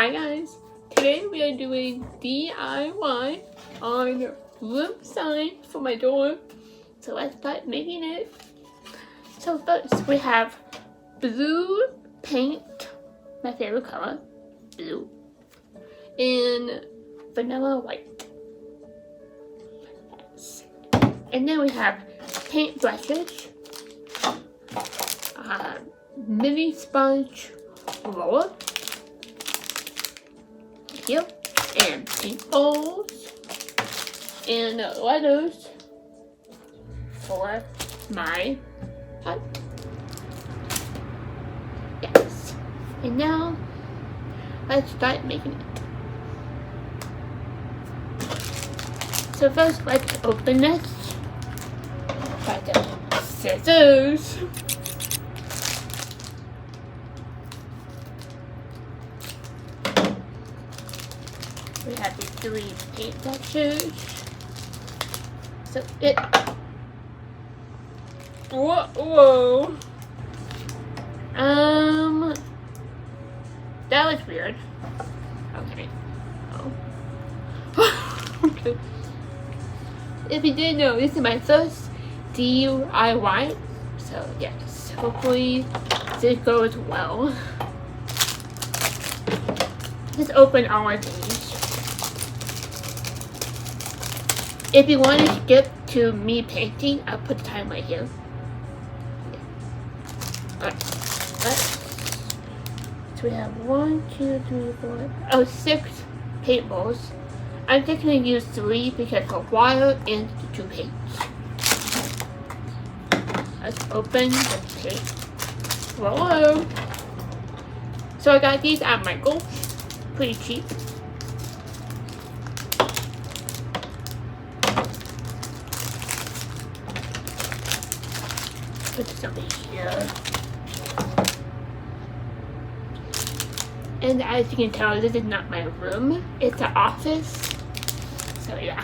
Hi guys, today we are doing DIY on room sign for my door. So let's start making it. So first we have blue paint, my favorite color, blue, and vanilla white. Yes. And then we have paint brushes, mini sponge roller, here, and paint balls, and letters for my hut. Yes. And now let's start making it. So first let's open this by the scissors. We have these 3 paint brushes. So it. Whoa. That was weird. Okay. Oh. Okay. If you didn't know, this is my first DIY. So yes, hopefully this goes well. Let's open all of these. If you want to skip to me painting, I'll put the time right here. Alright. So we have 1, 2, 3, 4, 6 paint balls. I'm just going to use 3 because of water and the 2 paints. Let's open the paint roller. So I got these at Michael's. Pretty cheap. Put this over here. And as you can tell, this is not my room. It's an office. So yeah.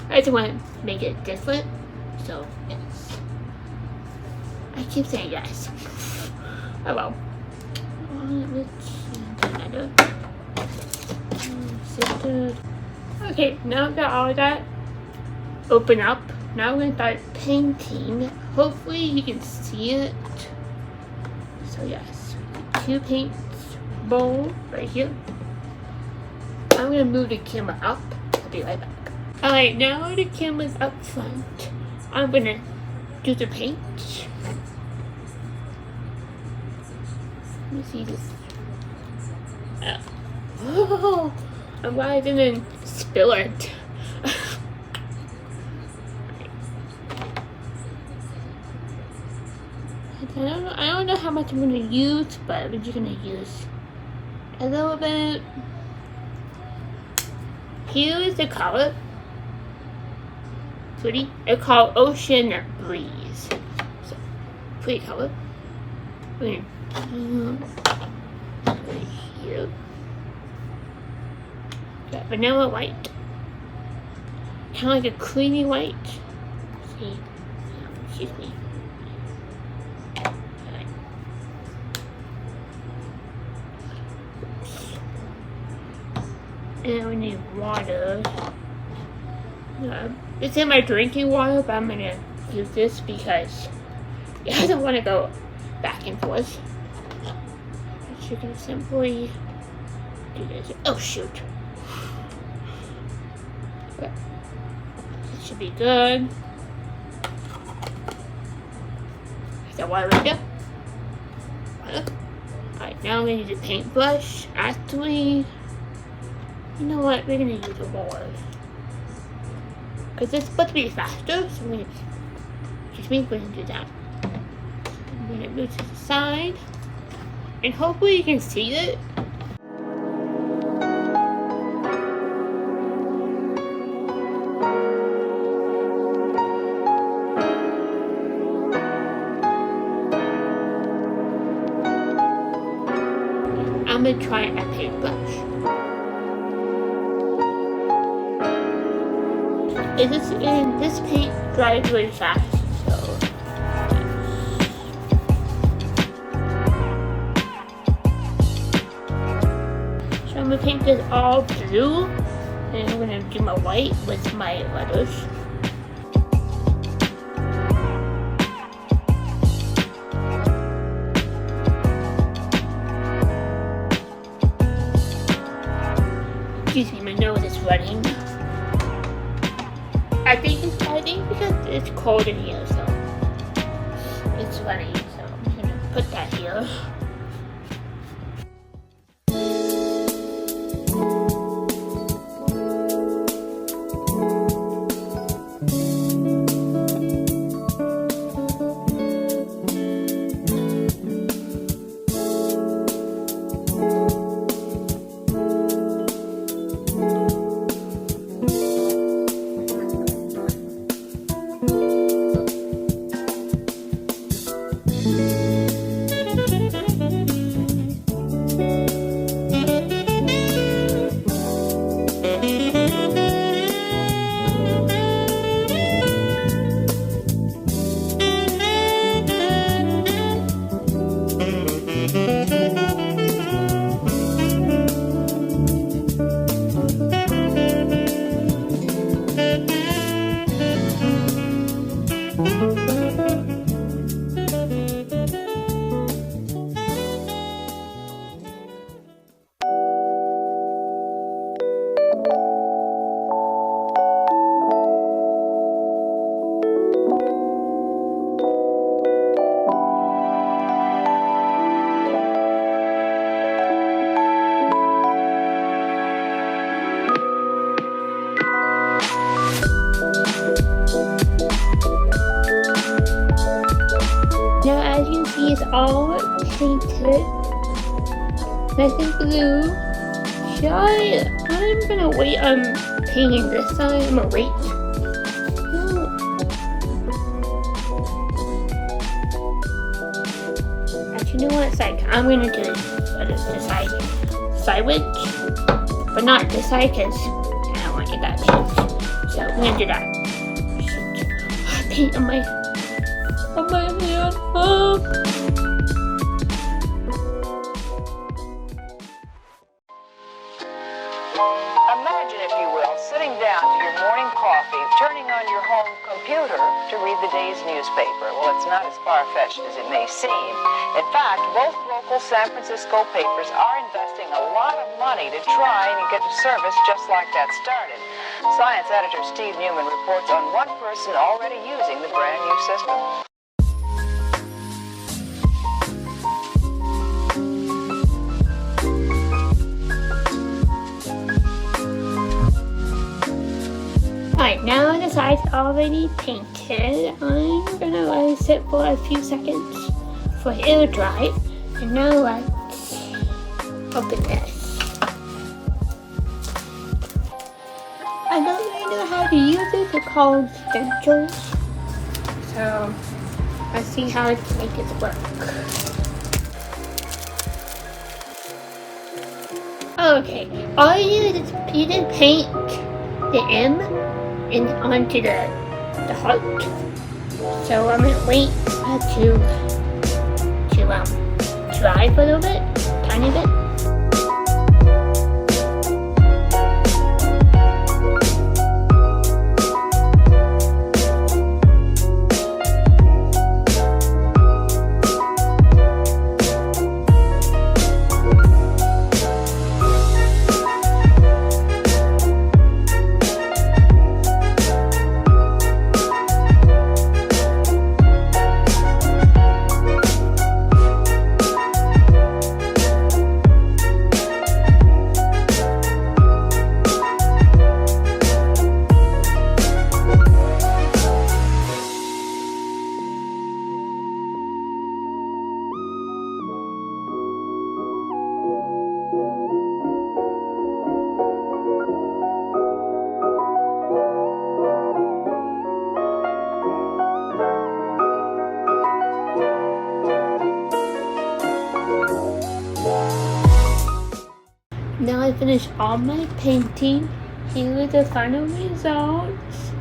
I just want to make it different. So yes. I keep saying yes. Oh well. Let's see another. Okay, now I've got all of that open up. Now we're going to start painting. Hopefully you can see it. So yes, 2 paints bowl right here. I'm going to move the camera up. I'll be right back. Alright, now the camera's up front. I'm going to do the paint. Let me see this. Oh, I'm glad I didn't spill it. I don't know how much I'm gonna use, but I'm just gonna use a little bit. Here is the color. Pretty. It's called Ocean Breeze. So, pretty color. Right here. Got vanilla white. Kind of like a creamy white. See? Excuse me. And we need water. It's in my drinking water, but I'm gonna use this because I don't want to go back and forth. You can simply do this. Oh shoot! Okay. It should be good. Is that water right there? Alright, now I'm gonna use a paintbrush. Actually, you know what? We're gonna use a roller. Because it's supposed to be faster, so we're gonna do that. I'm gonna move to the side. And hopefully you can see it. I'm gonna try a paintbrush. This paint dries really fast, so I'm gonna paint this all blue, and I'm gonna do my white with my letters. Excuse me, my nose is running. I think because it's cold in here, so it's running. So I'm gonna put that here. Now, as you see, it's all painted nice and blue. I'm gonna wait on painting this side. I'm gonna wait. Actually, you know what? I'm gonna do this side sideways, but not this side because I don't want to get that paint. So I'm gonna do that. Paint on my hand. Imagine, if you will, sitting down to your morning coffee, turning on your home computer to read the day's newspaper. Well, it's not as far-fetched as it may seem. In fact, both local San Francisco papers are investing a lot of money to try and get a service just like that started. Science editor Steve Newman reports on one person already using the brand new system. Alright, now the side's already painted. I'm gonna let it sit for a few seconds for it to dry. And now let's open this. I don't really know how to use it. They're called stencils. So let's see how to make it work. Okay, all you do is you just paint the M and onto the heart. So I'm gonna wait to dry for a little bit, tiny bit. Now I finished all my painting. Here are the final results.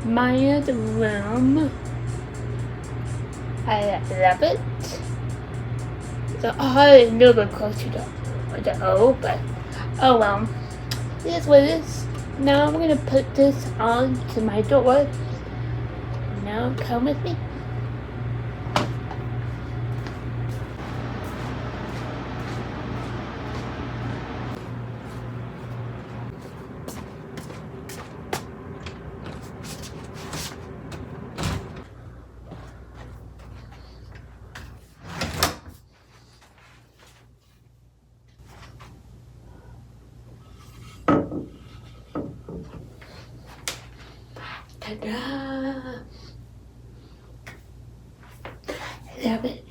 Maya's room. I love it. The R is a little bit close to the O, but Oh well. This is what it is. Now I'm gonna put this on to my door. Now come with me. Ta-da! Love it.